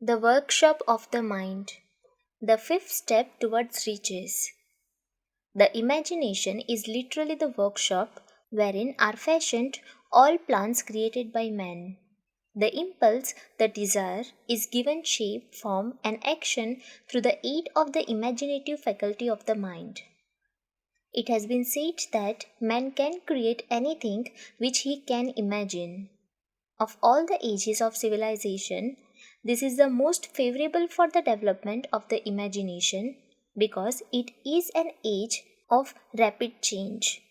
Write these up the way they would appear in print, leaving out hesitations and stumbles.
The workshop of the mind, the fifth step towards riches. The imagination is literally the workshop wherein are fashioned all plans created by man. The impulse, the desire, is given shape, form, and action through the aid of the imaginative faculty of the mind. It has been said that man can create anything which he can imagine. Of all the ages of civilization, this is the most favorable for the development of the imagination because it is an age of rapid change.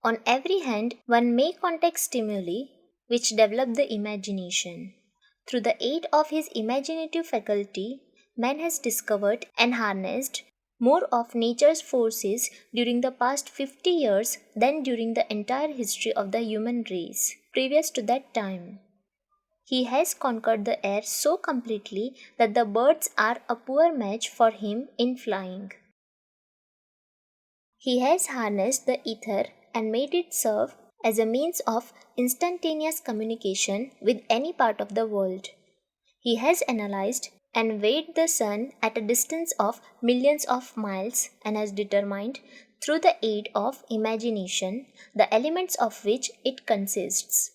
On every hand, one may contact stimuli which develop the imagination. Through the aid of his imaginative faculty, man has discovered and harnessed more of nature's forces during the past 50 years than during the entire history of the human race previous to that time. He has conquered the air so completely that the birds are a poor match for him in flying. He has harnessed the ether and made it serve as a means of instantaneous communication with any part of the world. He has analyzed and weighed the sun at a distance of millions of miles and has determined, through the aid of imagination, the elements of which it consists.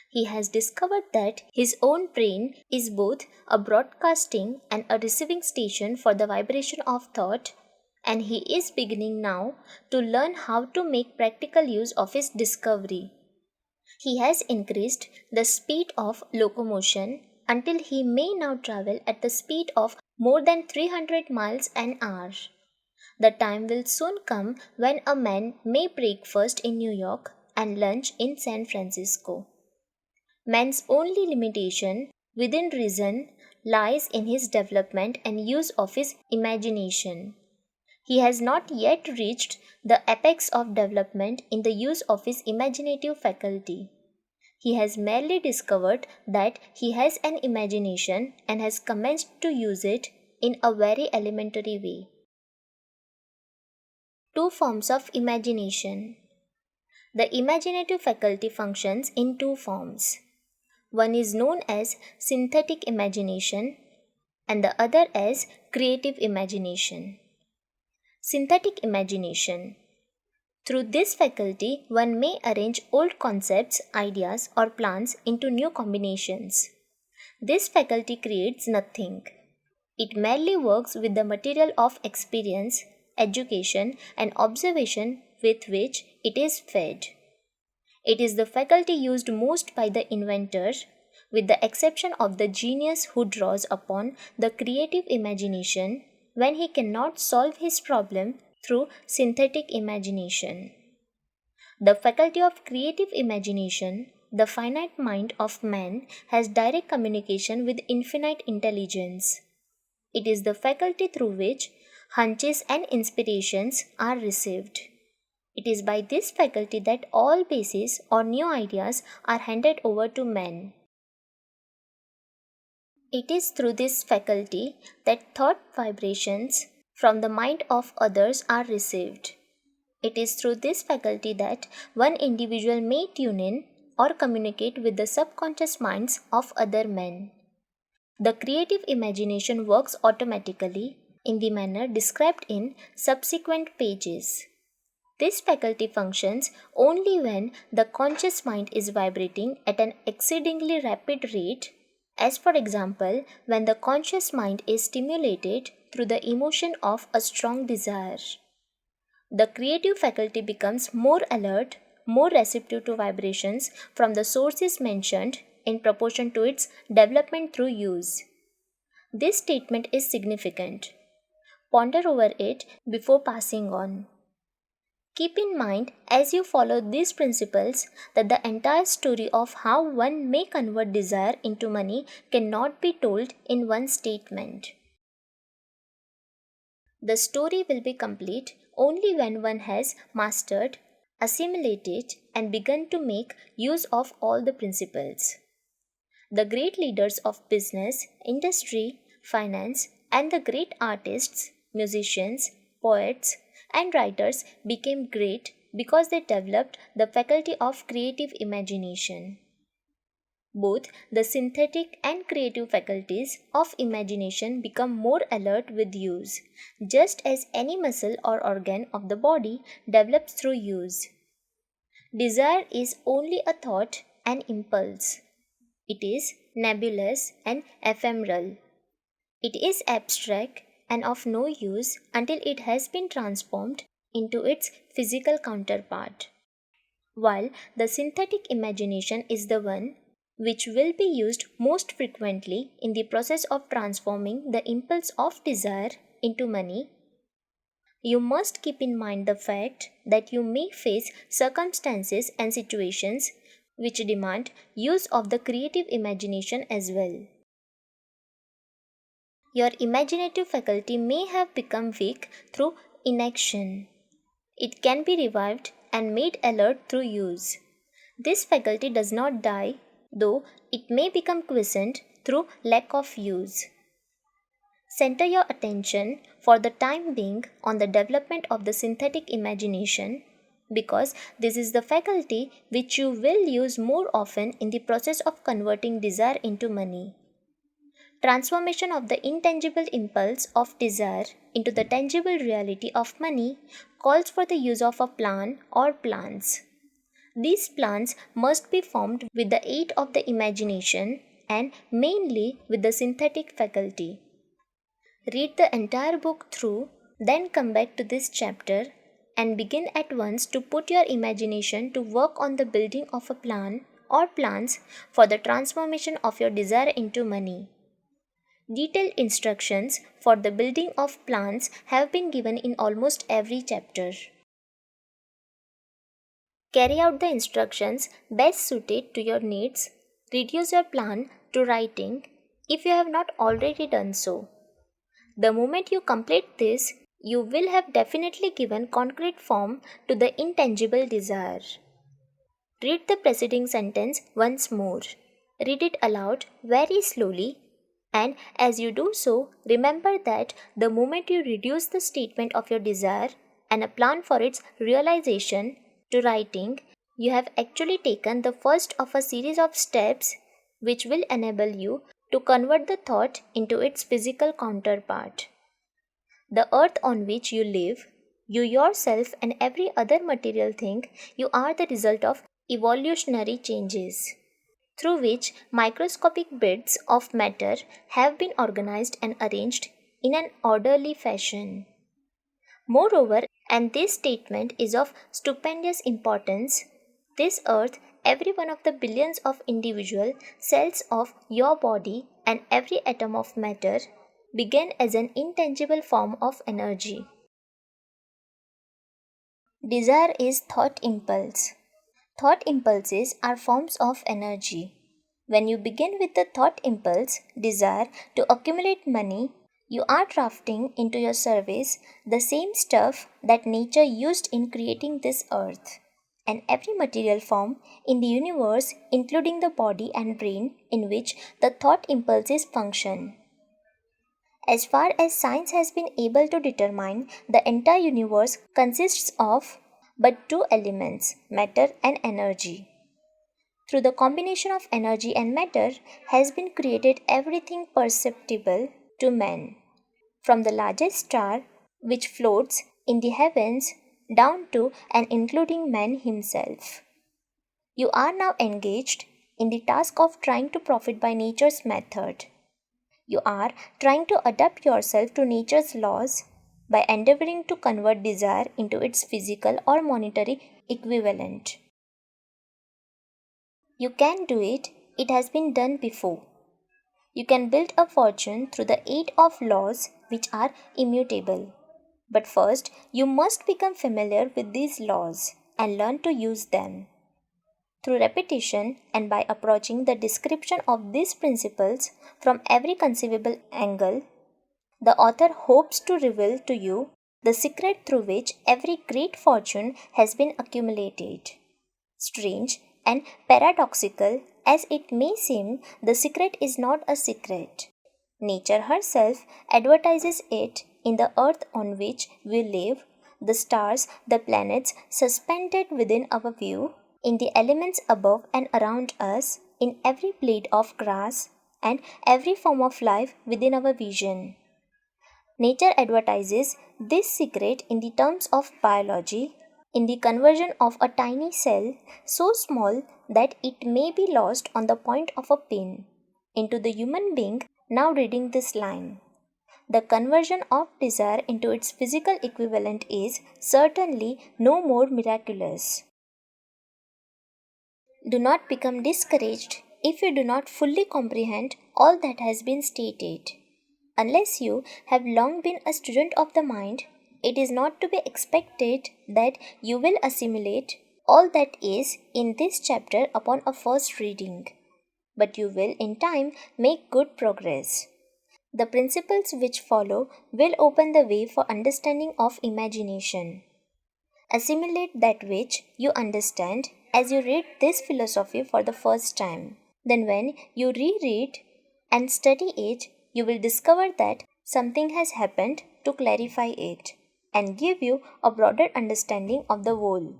He has discovered that his own brain is both a broadcasting and a receiving station for the vibration of thought, and he is beginning now to learn how to make practical use of his discovery. He has increased the speed of locomotion until he may now travel at the speed of more than 300 miles an hour. The time will soon come when a man may breakfast in New York and lunch in San Francisco. Man's only limitation within reason lies in his development and use of his imagination. He has not yet reached the apex of development in the use of his imaginative faculty. He has merely discovered that he has an imagination and has commenced to use it in a very elementary way. Two forms of imagination. The imaginative faculty functions in two forms. One is known as synthetic imagination and the other as creative imagination. Synthetic imagination. Through this faculty, one may arrange old concepts, ideas, or plans into new combinations. This faculty creates nothing. It merely works with the material of experience, education, and observation with which it is fed. It is the faculty used most by the inventor, with the exception of the genius who draws upon the creative imagination when he cannot solve his problem through synthetic imagination. The faculty of creative imagination, the finite mind of man, has direct communication with infinite intelligence. It is the faculty through which hunches and inspirations are received. It is by this faculty that all bases or new ideas are handed over to man. It is through this faculty that thought vibrations from the mind of others are received. It is through this faculty that one individual may tune in or communicate with the subconscious minds of other men. The creative imagination works automatically in the manner described in subsequent pages. This faculty functions only when the conscious mind is vibrating at an exceedingly rapid rate, as for example, when the conscious mind is stimulated through the emotion of a strong desire. The creative faculty becomes more alert, more receptive to vibrations from the sources mentioned in proportion to its development through use. This statement is significant. Ponder over it before passing on. Keep in mind as you follow these principles that the entire story of how one may convert desire into money cannot be told in one statement. The story will be complete only when one has mastered, assimilated, and begun to make use of all the principles. The great leaders of business, industry, finance, and the great artists, musicians, poets, and writers became great because they developed the faculty of creative imagination. Both the synthetic and creative faculties of imagination become more alert with use, just as any muscle or organ of the body develops through use. Desire is only a thought and impulse. It is nebulous and ephemeral. It is abstract and of no use until it has been transformed into its physical counterpart. While the synthetic imagination is the one which will be used most frequently in the process of transforming the impulse of desire into money, you must keep in mind the fact that you may face circumstances and situations which demand use of the creative imagination as well. Your imaginative faculty may have become weak through inaction. It can be revived and made alert through use. This faculty does not die, though it may become quiescent through lack of use. Center your attention for the time being on the development of the synthetic imagination, because this is the faculty which you will use more often in the process of converting desire into money. Transformation of the intangible impulse of desire into the tangible reality of money calls for the use of a plan or plans. These plans must be formed with the aid of the imagination and mainly with the synthetic faculty. Read the entire book through, then come back to this chapter and begin at once to put your imagination to work on the building of a plan or plans for the transformation of your desire into money. Detailed instructions for the building of plans have been given in almost every chapter. Carry out the instructions best suited to your needs. Reduce your plan to writing if you have not already done so. The moment you complete this, you will have definitely given concrete form to the intangible desire. Read the preceding sentence once more. Read it aloud very slowly, and as you do so, remember that the moment you reduce the statement of your desire and a plan for its realization to writing, you have actually taken the first of a series of steps which will enable you to convert the thought into its physical counterpart. The earth on which you live, you yourself, and every other material thing, you are the result of evolutionary changes, through which microscopic bits of matter have been organized and arranged in an orderly fashion. Moreover, and this statement is of stupendous importance, this earth, every one of the billions of individual cells of your body, and every atom of matter began as an intangible form of energy. Desire is thought impulse. Thought impulses are forms of energy. When you begin with the thought impulse, desire, to accumulate money, you are drafting into your service the same stuff that nature used in creating this earth and every material form in the universe, including the body and brain in which the thought impulses function. As far as science has been able to determine, the entire universe consists of but two elements, matter and energy. Through the combination of energy and matter has been created everything perceptible to man, from the largest star which floats in the heavens down to and including man himself. You are now engaged in the task of trying to profit by nature's method. You are trying to adapt yourself to nature's laws by endeavoring to convert desire into its physical or monetary equivalent. You can do it, it has been done before. You can build a fortune through the aid of laws which are immutable. But first, you must become familiar with these laws and learn to use them. Through repetition and by approaching the description of these principles from every conceivable angle, the author hopes to reveal to you the secret through which every great fortune has been accumulated. Strange and paradoxical as it may seem, the secret is not a secret. Nature herself advertises it in the earth on which we live, the stars, the planets suspended within our view, in the elements above and around us, in every blade of grass and every form of life within our vision. Nature advertises this secret in the terms of biology, in the conversion of a tiny cell so small that it may be lost on the point of a pin, into the human being now reading this line. The conversion of desire into its physical equivalent is certainly no more miraculous. Do not become discouraged if you do not fully comprehend all that has been stated. Unless you have long been a student of the mind, it is not to be expected that you will assimilate all that is in this chapter upon a first reading, but you will in time make good progress. The principles which follow will open the way for understanding of imagination. Assimilate that which you understand as you read this philosophy for the first time. Then, when you reread and study it, you will discover that something has happened to clarify it and give you a broader understanding of the whole.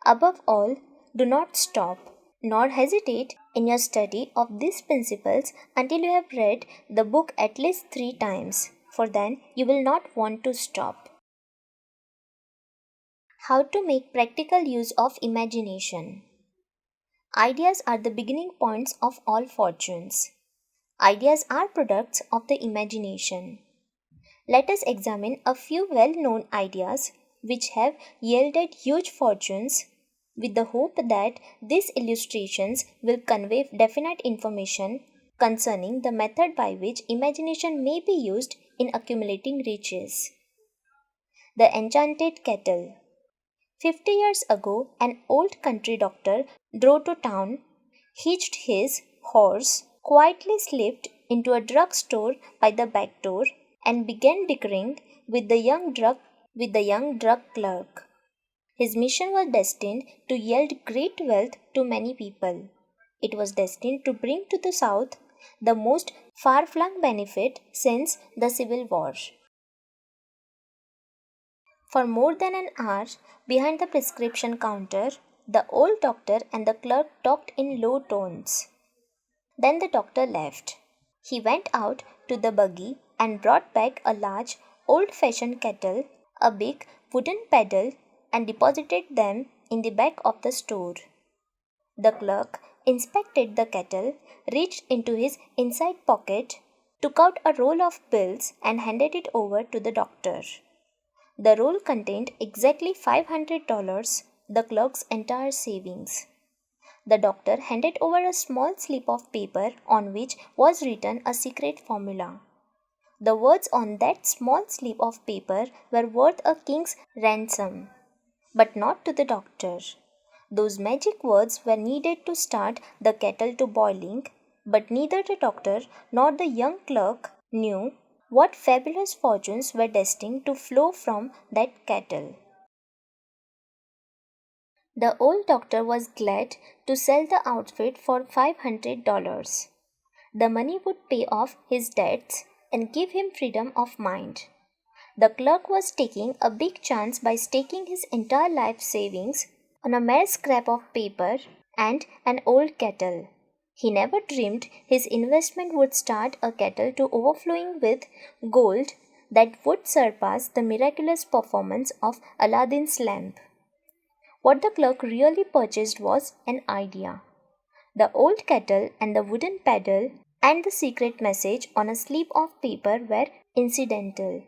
Above all, do not stop nor hesitate in your study of these principles until you have read the book at least 3 times, for then you will not want to stop. How to make practical use of imagination. Ideas are the beginning points of all fortunes. Ideas are products of the imagination. Let us examine a few well-known ideas which have yielded huge fortunes, with the hope that these illustrations will convey definite information concerning the method by which imagination may be used in accumulating riches. The Enchanted Cattle. 50 years ago, an old country doctor drove to town, hitched his horse, quietly slipped into a drug store by the back door, and began dickering with the young drug clerk. His mission was destined to yield great wealth to many people. It was destined to bring to the South the most far-flung benefit since the Civil War. For more than an hour, behind the prescription counter, the old doctor and the clerk talked in low tones. Then the doctor left. He went out to the buggy and brought back a large, old-fashioned kettle, a big wooden paddle, and deposited them in the back of the store. The clerk inspected the kettle, reached into his inside pocket, took out a roll of bills, and handed it over to the doctor. The roll contained exactly $500, the clerk's entire savings. The doctor handed over a small slip of paper on which was written a secret formula. The words on that small slip of paper were worth a king's ransom, but not to the doctor. Those magic words were needed to start the kettle to boiling, but neither the doctor nor the young clerk knew what fabulous fortunes were destined to flow from that kettle. The old doctor was glad to sell the outfit for $500. The money would pay off his debts and give him freedom of mind. The clerk was taking a big chance by staking his entire life savings on a mere scrap of paper and an old kettle. He never dreamed his investment would start a kettle to overflowing with gold that would surpass the miraculous performance of Aladdin's lamp. What the clerk really purchased was an idea. The old kettle and the wooden paddle and the secret message on a slip of paper were incidental.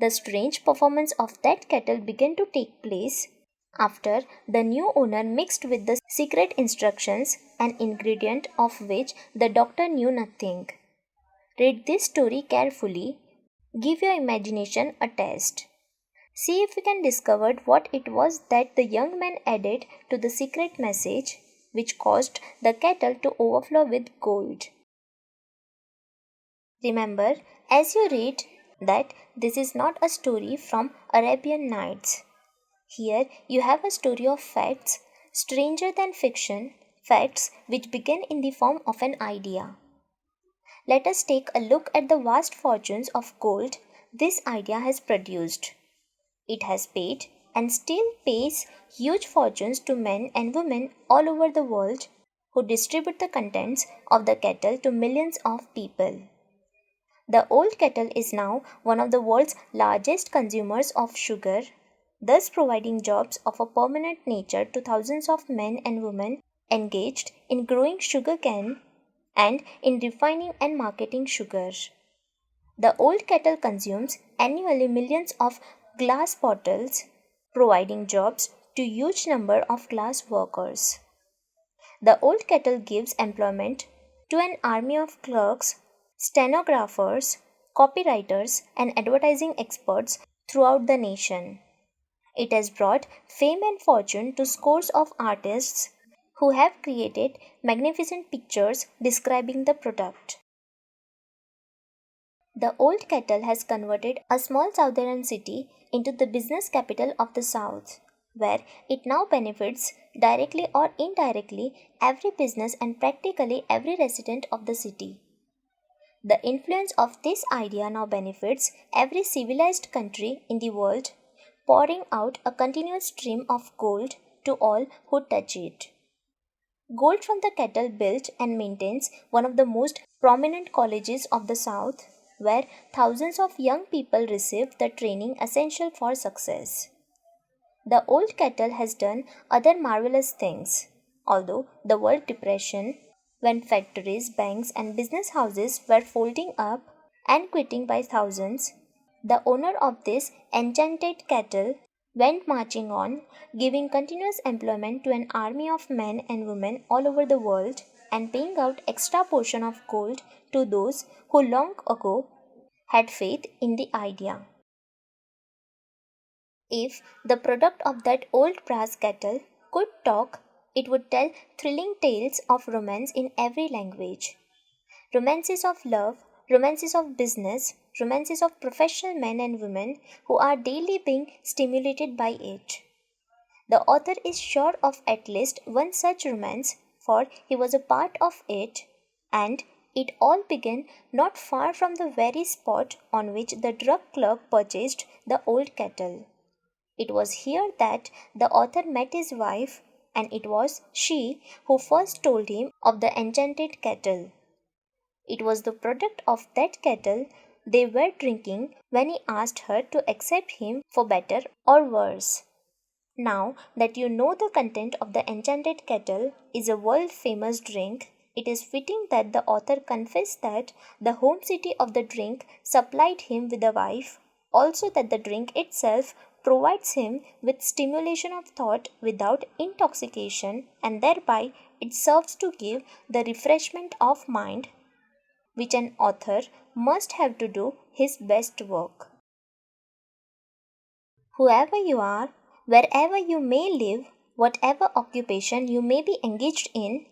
The strange performance of that kettle began to take place after the new owner mixed with the secret instructions an ingredient of which the doctor knew nothing. Read this story carefully. Give your imagination a test. See if you can discover what it was that the young man added to the secret message which caused the kettle to overflow with gold. Remember, as you read, that this is not a story from Arabian Nights. Here you have a story of facts, stranger than fiction, facts which begin in the form of an idea. Let us take a look at the vast fortunes of gold this idea has produced. It has paid and still pays huge fortunes to men and women all over the world who distribute the contents of the kettle to millions of people. The old kettle is now one of the world's largest consumers of sugar, thus providing jobs of a permanent nature to thousands of men and women engaged in growing sugarcane and in refining and marketing sugar. The old kettle consumes annually millions of glass bottles, providing jobs to huge number of glass workers. The old kettle gives employment to an army of clerks, stenographers, copywriters, and advertising experts throughout the nation. It has brought fame and fortune to scores of artists who have created magnificent pictures describing the product. The old kettle has converted a small southern city into the business capital of the South, where it now benefits directly or indirectly every business and practically every resident of the city. The influence of this idea now benefits every civilized country in the world, pouring out a continuous stream of gold to all who touch it. Gold from the kettle built and maintains one of the most prominent colleges of the South, where thousands of young people receive the training essential for success. The old kettle has done other marvelous things. Although the World Depression, when factories, banks, and business houses were folding up and quitting by thousands, the owner of this enchanted cattle went marching on, giving continuous employment to an army of men and women all over the world and paying out extra portion of gold to those who long ago had faith in the idea. If the product of that old brass kettle could talk, it would tell thrilling tales of romance in every language. Romances of love, romances of business, romances of professional men and women who are daily being stimulated by it. The author is sure of at least one such romance, for he was a part of it, and it all began not far from the very spot on which the drug clerk purchased the old kettle. It was here that the author met his wife, and it was she who first told him of the enchanted kettle. It was the product of that kettle they were drinking when he asked her to accept him for better or worse. Now that you know the content of the enchanted kettle is a world famous drink, it is fitting that the author confess that the home city of the drink supplied him with a wife, also that the drink itself provides him with stimulation of thought without intoxication, and thereby it serves to give the refreshment of mind which an author must have to do his best work. Whoever you are, wherever you may live, whatever occupation you may be engaged in,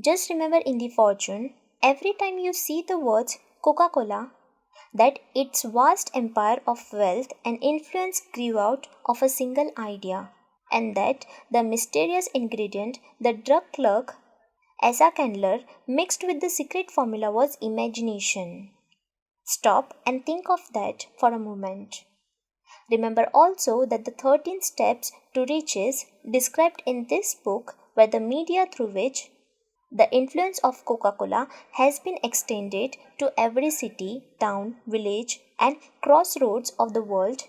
just remember in the fortune, every time you see the words Coca-Cola, that its vast empire of wealth and influence grew out of a single idea, and that the mysterious ingredient the drug clerk Asa Candler mixed with the secret formula was imagination. Stop and think of that for a moment. Remember also that the 13 steps to riches described in this book were the media through which the influence of Coca-Cola has been extended to every city, town, village, and crossroads of the world,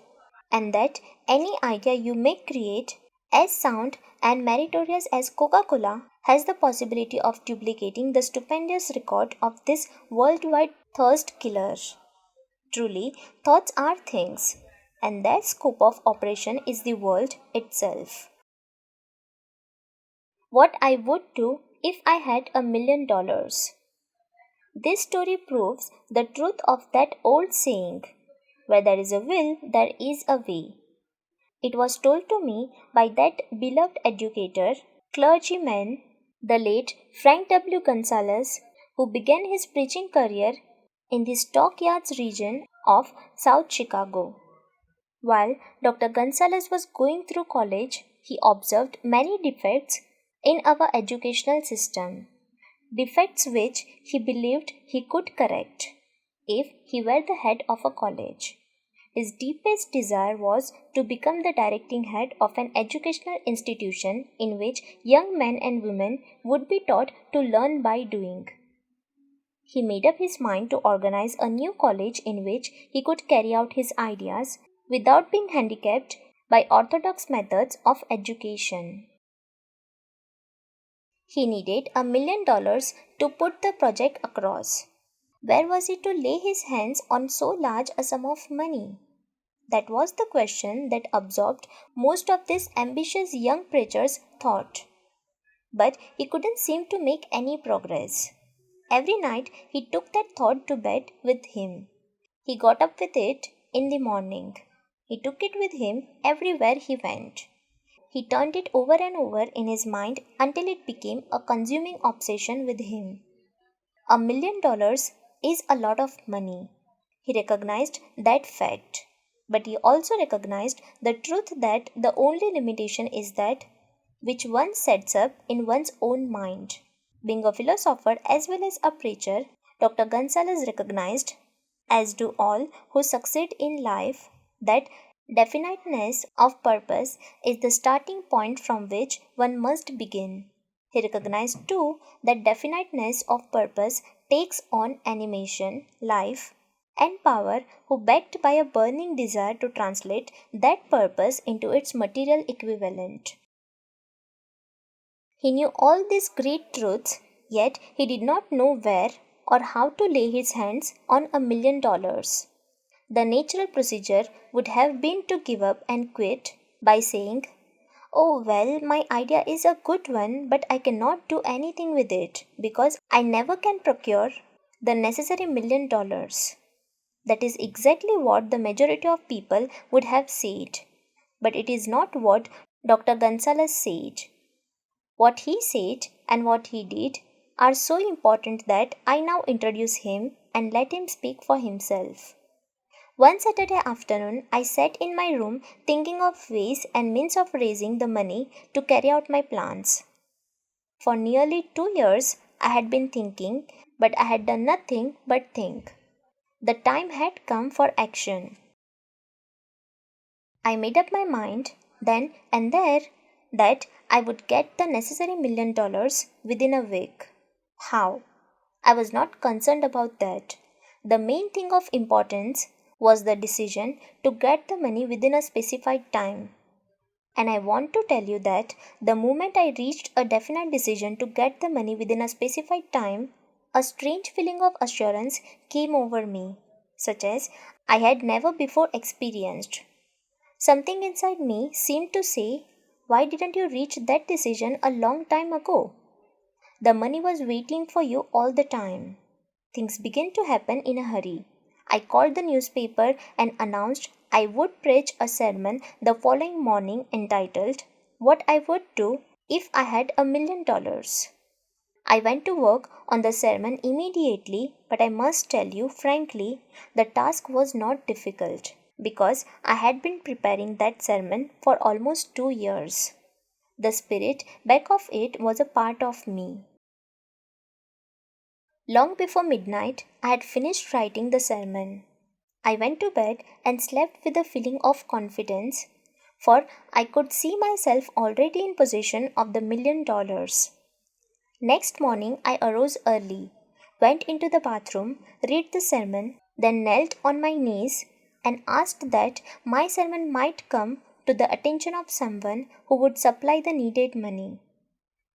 and that any idea you may create, as sound and meritorious as Coca-Cola, has the possibility of duplicating the stupendous record of this worldwide thirst killer. Truly, thoughts are things, and their scope of operation is the world itself. What I would do if I had $1,000,000. This story proves the truth of that old saying, where there is a will, there is a way. It was told to me by that beloved educator, clergyman, the late Frank W. Gonzalez, who began his preaching career in the Stockyards region of South Chicago. While Dr. Gonzalez was going through college, he observed many defects in our educational system, defects which he believed he could correct if he were the head of a college. His deepest desire was to become the directing head of an educational institution in which young men and women would be taught to learn by doing. He made up his mind to organize a new college in which he could carry out his ideas without being handicapped by orthodox methods of education. He needed $1 million to put the project across. Where was he to lay his hands on so large a sum of money? That was the question that absorbed most of this ambitious young preacher's thought. But he couldn't seem to make any progress. Every night he took that thought to bed with him. He got up with it in the morning. He took it with him everywhere he went. He turned it over and over in his mind until it became a consuming obsession with him. $1 million is a lot of money. He recognized that fact. But he also recognized the truth that the only limitation is that which one sets up in one's own mind. Being a philosopher as well as a preacher, Dr. Gonzalez recognized, as do all who succeed in life, that definiteness of purpose is the starting point from which one must begin. He recognized too that definiteness of purpose takes on animation, life, and power, who backed by a burning desire to translate that purpose into its material equivalent. He knew all these great truths, yet he did not know where or how to lay his hands on $1 million. The natural procedure would have been to give up and quit by saying, "Oh, well, my idea is a good one, but I cannot do anything with it because I never can procure the necessary $1 million." That is exactly what the majority of people would have said. But it is not what Dr. Gonzalez said. What he said and what he did are so important that I now introduce him and let him speak for himself. One Saturday afternoon, I sat in my room thinking of ways and means of raising the money to carry out my plans. For nearly 2 years, I had been thinking, but I had done nothing but think. The time had come for action. I made up my mind then and there that I would get the necessary $1 million within a week. How? I was not concerned about that. The main thing of importance was the decision to get the money within a specified time. And I want to tell you that the moment I reached a definite decision to get the money within a specified time, a strange feeling of assurance came over me, such as I had never before experienced. Something inside me seemed to say, "Why didn't you reach that decision a long time ago?" The money was waiting for you all the time. Things began to happen in a hurry. I called the newspaper and announced I would preach a sermon the following morning entitled, "What I Would Do If I Had $1 Million." I went to work on the sermon immediately, but I must tell you frankly, the task was not difficult because I had been preparing that sermon for almost 2 years. The spirit back of it was a part of me. Long before midnight, I had finished writing the sermon. I went to bed and slept with a feeling of confidence, for I could see myself already in possession of the $1 million. Next morning, I arose early, went into the bathroom, read the sermon, then knelt on my knees and asked that my sermon might come to the attention of someone who would supply the needed money.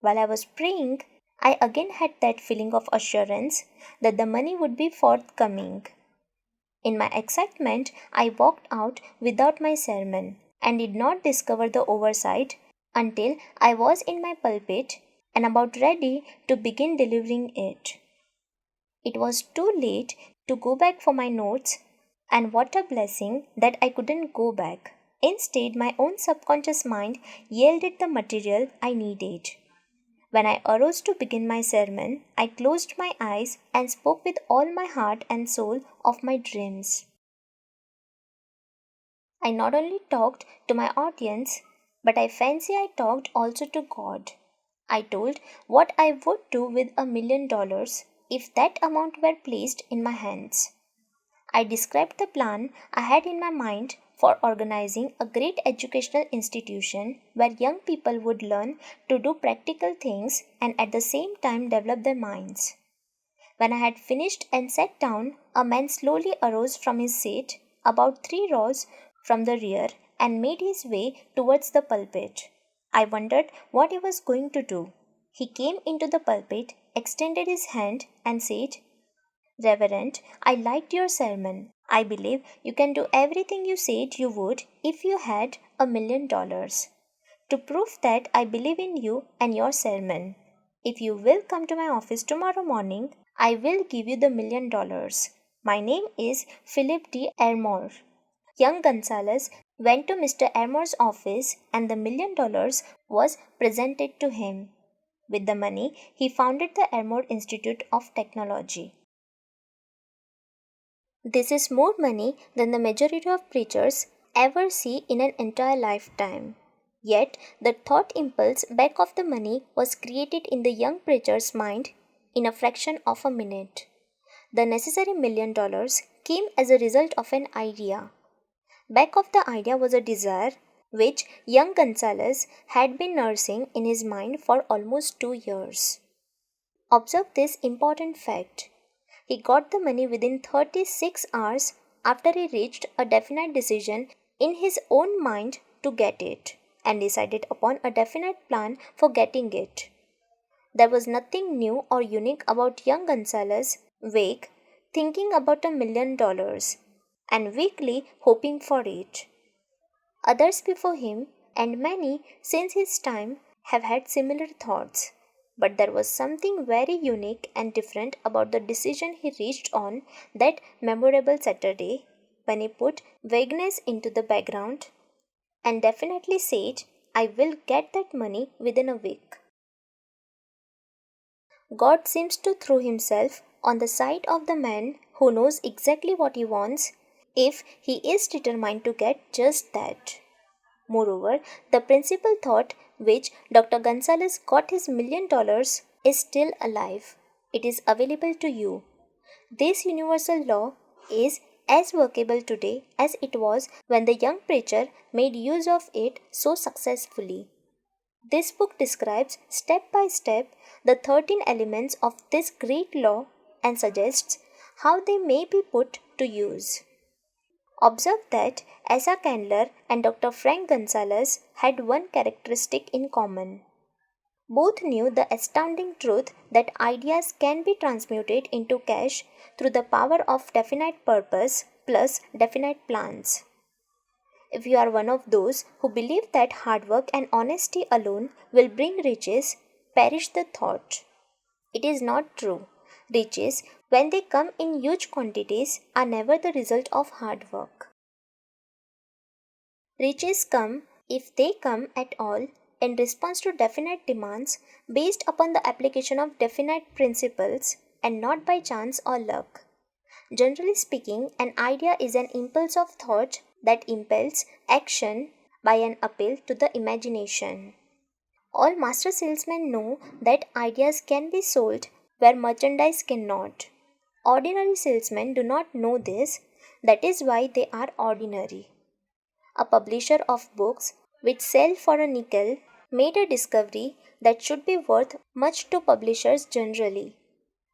While I was praying, I again had that feeling of assurance that the money would be forthcoming. In my excitement, I walked out without my sermon and did not discover the oversight until I was in my pulpit and about ready to begin delivering it. It was too late to go back for my notes, and what a blessing that I couldn't go back. Instead, my own subconscious mind yielded the material I needed. When I arose to begin my sermon, I closed my eyes and spoke with all my heart and soul of my dreams. I not only talked to my audience, but I fancy I talked also to God. I told what I would do with $1 million if that amount were placed in my hands. I described the plan I had in my mind for organizing a great educational institution where young people would learn to do practical things and at the same time develop their minds. When I had finished and sat down, a man slowly arose from his seat about 3 rows from the rear and made his way towards the pulpit. I wondered what he was going to do. He came into the pulpit, extended his hand, and said, "Reverend, I liked your sermon. I believe you can do everything you said you would if you had $1 million. To prove that I believe in you and your sermon, if you will come to my office tomorrow morning, I will give you the $1 million. My name is Philip D. Ermore." Young Gonzalez went to Mr. Ermore's office and the $1 million was presented to him. With the money, he founded the Ermore Institute of Technology. This is more money than the majority of preachers ever see in an entire lifetime. Yet, the thought impulse back of the money was created in the young preacher's mind in a fraction of a minute. The necessary $1 million came as a result of an idea. Back of the idea was a desire which young Gonzalez had been nursing in his mind for almost 2 years. Observe this important fact. He got the money within 36 hours after he reached a definite decision in his own mind to get it and decided upon a definite plan for getting it. There was nothing new or unique about young Gonzalez vague thinking about $1 million and weakly hoping for it. Others before him, and many since his time, have had similar thoughts. But there was something very unique and different about the decision he reached on that memorable Saturday when he put vagueness into the background and definitely said, "I will get that money within a week." God seems to throw himself on the side of the man who knows exactly what he wants if he is determined to get just that. Moreover, the principal thought which Dr. Gonzalez got his $1 million is still alive. It is available to you. This universal law is as workable today as it was when the young preacher made use of it so successfully. This book describes step by step the 13 elements of this great law and suggests how they may be put to use. Observe that Asa Candler and Dr. Frank Gonzalez had one characteristic in common. Both knew the astounding truth that ideas can be transmuted into cash through the power of definite purpose plus definite plans. If you are one of those who believe that hard work and honesty alone will bring riches, perish the thought. It is not true. Riches, when they come in huge quantities, are never the result of hard work. Riches come, if they come at all, in response to definite demands based upon the application of definite principles and not by chance or luck. Generally speaking, an idea is an impulse of thought that impels action by an appeal to the imagination. All master salesmen know that ideas can be sold where merchandise cannot. Ordinary salesmen do not know this, that is why they are ordinary. A publisher of books which sell for a nickel made a discovery that should be worth much to publishers generally.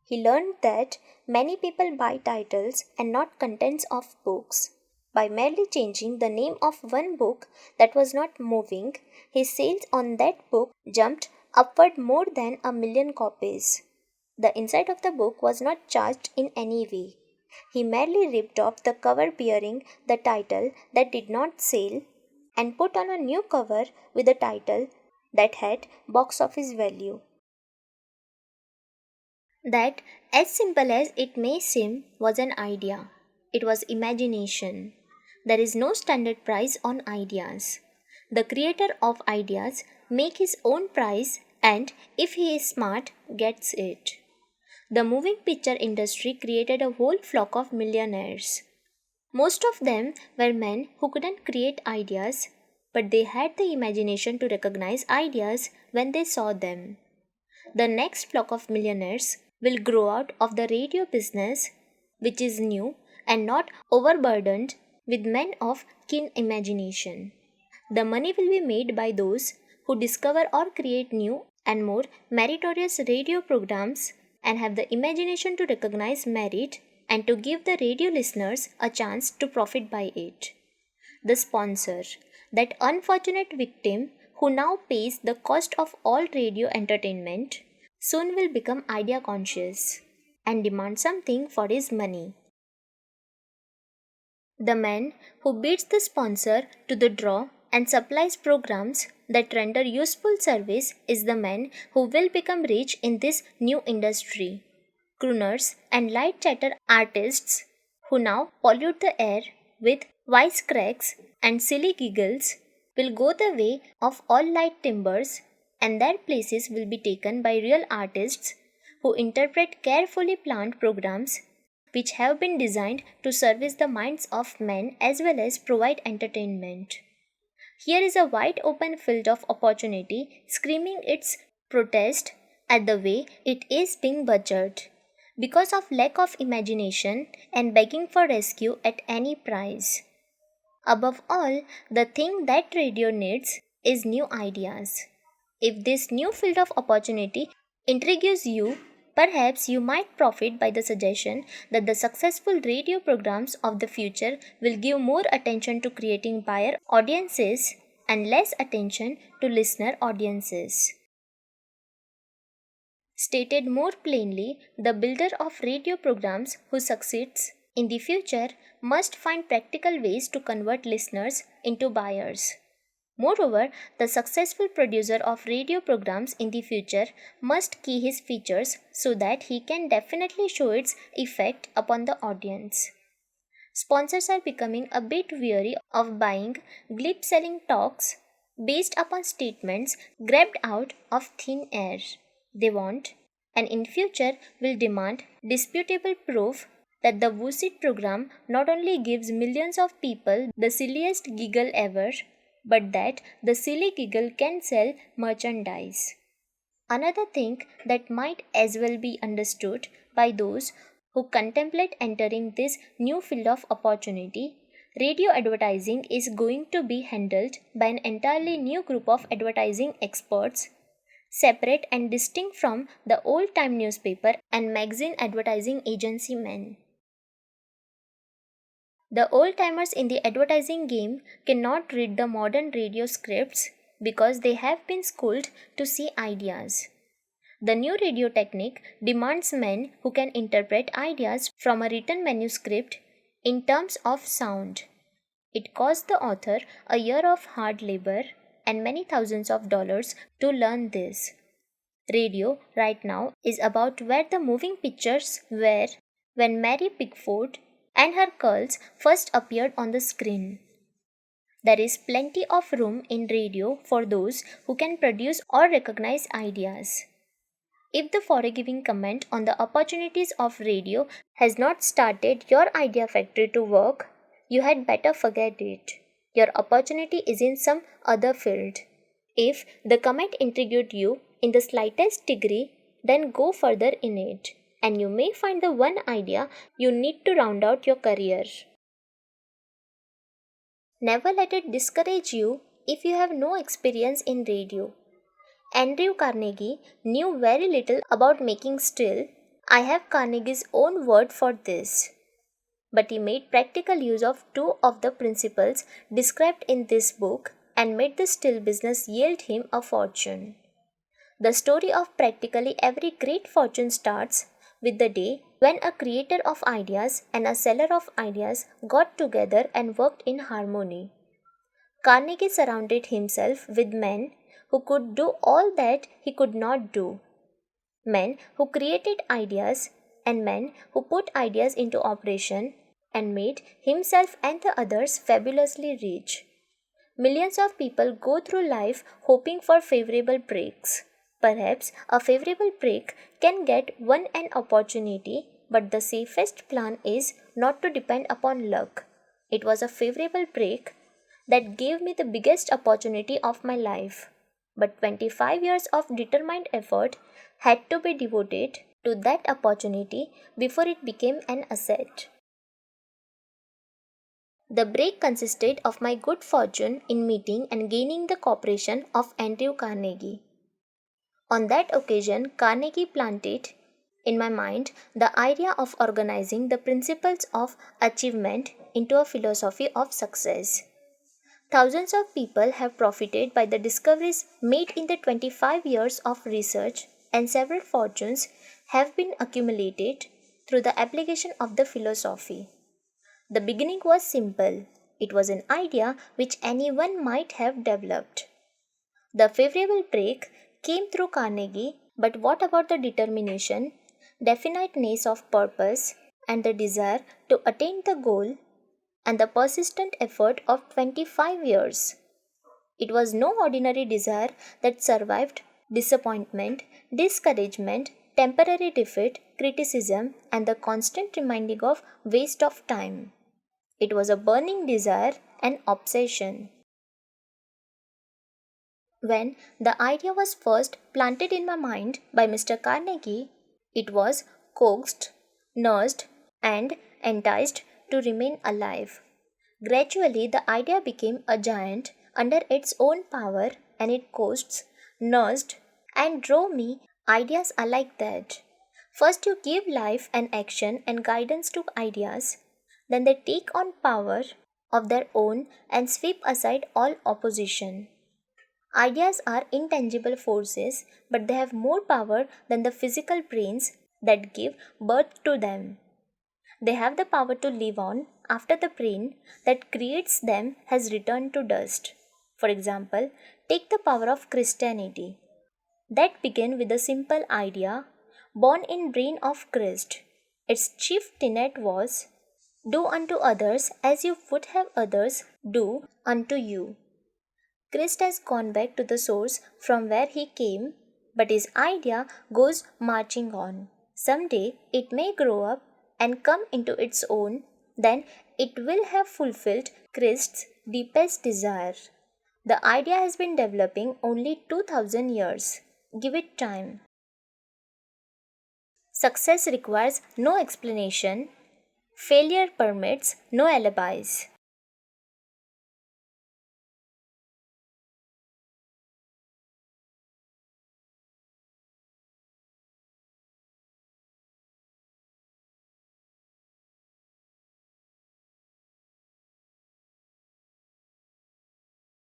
He learned that many people buy titles and not contents of books. By merely changing the name of one book that was not moving, his sales on that book jumped upward more than 1 million copies. The inside of the book was not charged in any way. He merely ripped off the cover bearing the title that did not sell and put on a new cover with a title that had box office value. That, as simple as it may seem, was an idea. It was imagination. There is no standard price on ideas. The creator of ideas makes his own price and, if he is smart, gets it. The moving picture industry created a whole flock of millionaires. Most of them were men who couldn't create ideas, but they had the imagination to recognize ideas when they saw them. The next flock of millionaires will grow out of the radio business, which is new and not overburdened with men of keen imagination. The money will be made by those who discover or create new and more meritorious radio programs and have the imagination to recognize merit and to give the radio listeners a chance to profit by it. The sponsor, that unfortunate victim who now pays the cost of all radio entertainment, soon will become idea conscious and demand something for his money. The man who beats the sponsor to the draw and supplies programs that render useful service is the man who will become rich in this new industry. Crooners and light chatter artists who now pollute the air with wisecracks and silly giggles will go the way of all light timbers, and their places will be taken by real artists who interpret carefully planned programs which have been designed to service the minds of men as well as provide entertainment. Here is a wide open field of opportunity screaming its protest at the way it is being butchered because of lack of imagination and begging for rescue at any price. Above all, the thing that radio needs is new ideas. If this new field of opportunity intrigues you, perhaps you might profit by the suggestion that the successful radio programs of the future will give more attention to creating buyer audiences and less attention to listener audiences. Stated more plainly, the builder of radio programs who succeeds in the future must find practical ways to convert listeners into buyers. Moreover, the successful producer of radio programs in the future must key his features so that he can definitely show its effect upon the audience. Sponsors are becoming a bit weary of buying glib selling talks based upon statements grabbed out of thin air. They want, and in future will demand, disputable proof that the Woosit program not only gives millions of people the silliest giggle ever, but that the silly giggle can sell merchandise. Another thing that might as well be understood by those who contemplate entering this new field of opportunity, radio advertising is going to be handled by an entirely new group of advertising experts, separate and distinct from the old time newspaper and magazine advertising agency men. The old timers in the advertising game cannot read the modern radio scripts because they have been schooled to see ideas. The new radio technique demands men who can interpret ideas from a written manuscript in terms of sound. It cost the author a year of hard labor and many thousands of dollars to learn this. Radio right now is about where the moving pictures were when Mary Pickford and her curls first appeared on the screen. There is plenty of room in radio for those who can produce or recognize ideas. If the foregoing comment on the opportunities of radio has not started your idea factory to work, you had better forget it. Your opportunity is in some other field. If the comment intrigued you in the slightest degree, then go further in it, and you may find the one idea you need to round out your career. Never let it discourage you if you have no experience in radio. Andrew Carnegie knew very little about making still. I have Carnegie's own word for this. But he made practical use of two of the principles described in this book and made the still business yield him a fortune. The story of practically every great fortune starts with the day when a creator of ideas and a seller of ideas got together and worked in harmony. Carnegie surrounded himself with men who could do all that he could not do. Men who created ideas and men who put ideas into operation and made himself and the others fabulously rich. Millions of people go through life hoping for favorable breaks. Perhaps a favorable break can get one an opportunity, but the safest plan is not to depend upon luck. It was a favorable break that gave me the biggest opportunity of my life. But 25 years of determined effort had to be devoted to that opportunity before it became an asset. The break consisted of my good fortune in meeting and gaining the cooperation of Andrew Carnegie. On that occasion, Carnegie planted in my mind the idea of organizing the principles of achievement into a philosophy of success. Thousands of people have profited by the discoveries made in the 25 years of research, and several fortunes have been accumulated through the application of the philosophy. The beginning was simple. It was an idea which anyone might have developed. The favorable break came through Carnegie, but what about the determination, definiteness of purpose, and the desire to attain the goal, and the persistent effort of 25 years? It was no ordinary desire that survived disappointment, discouragement, temporary defeat, criticism, and the constant reminding of waste of time. It was a burning desire, an obsession. When the idea was first planted in my mind by Mr. Carnegie, it was coaxed, nursed, and enticed to remain alive. Gradually, the idea became a giant under its own power, and it coaxed, nursed, and drove me. Ideas are like that. First, you give life and action and guidance to ideas, then they take on power of their own and sweep aside all opposition. Ideas are intangible forces, but they have more power than the physical brains that give birth to them. They have the power to live on after the brain that creates them has returned to dust. For example, take the power of Christianity. That began with a simple idea born in brain of Christ. Its chief tenet was, do unto others as you would have others do unto you. Christ has gone back to the source from where he came, but his idea goes marching on. Someday it may grow up and come into its own, then it will have fulfilled Christ's deepest desire. The idea has been developing only 2000 years. Give it time. Success requires no explanation. Failure permits no alibis.